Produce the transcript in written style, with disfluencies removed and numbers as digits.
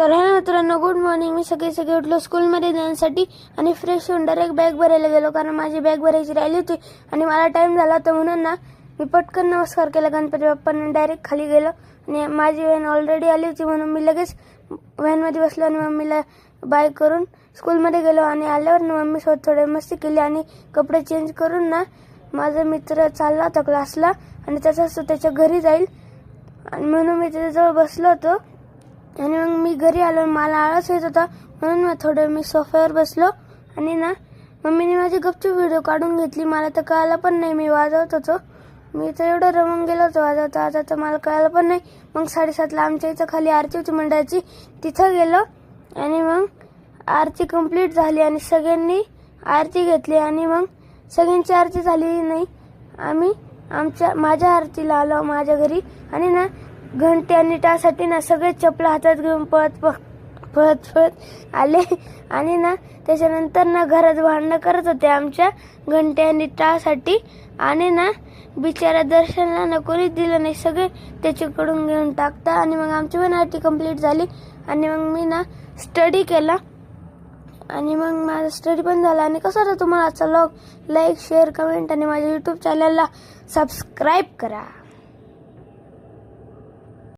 तर हा मित्रांनो, गुड मॉर्निंग. मी सगळे उठलो स्कूलमध्ये जाण्यासाठी आणि फ्रेश होऊन डायरेक्ट बॅग भरायला गेलो, कारण माझी बॅग भरायची राहिली होती आणि मला टाइम झाला तर म्हणून ना मी पटकन नमस्कार केला गणपती बाप्पांना, डायरेक्ट खाली गेलो. आणि माझी व्हॅन ऑलरेडी आली होती म्हणून मी लगेच व्हॅनमध्ये बसलो आणि मम्मीला बाय करून स्कूलमध्ये गेलो. आणि आल्यावर मम्मीसोबत थोडी मस्ती केली आणि कपडे चेंज करून ना माझा मित्र चालला होता क्लासला आणि त्याच्या घरी जाईल आणि म्हणून मी त्याच्याजवळ बसलो होतो. आणि मग मी घरी आलो, मला आळस येत होता म्हणून मी सोफ्यावर बसलो आणि ना मम्मीने माझी गपचूप व्हिडिओ काढून घेतली. मला तर कळालं पण नाही मी वाजवत होतो. मी तर एवढं रमून गेलो होतो वाजवता मला कळालं पण नाही. मग 7:30ला आमच्या इथं खाली आरती होती मंडळाची, तिथं गेलो आणि मग आरती कंप्लीट झाली आणि सगळ्यांनी आरती घेतली. आणि मग सगळ्यांची आरती झाली नाही, आम्ही माझ्या आरतीला आलो माझ्या घरी. आणि ना घंटे आणि टासाठी ना सगळे चपला हातात घेऊन पळत आले. आणि ना त्याच्यानंतर ना घरात भांडणं करत होते आमच्या घंटे आणि टासाठी. आणि ना बिचारा दर्शनला ना कोणीच दिलं नाही, सगळे त्याच्याकडून घेऊन टाकता. आणि मग आमची पण आरती कंप्लीट झाली आणि मग मी ना स्टडी केला आणि मग माझा स्टडी पण झाला. आणि कसा होता तुम्हाला आजचा व्लॉग? लाईक, शेअर, कमेंट आणि माझ्या यूट्यूब चॅनलला सबस्क्राईब करा.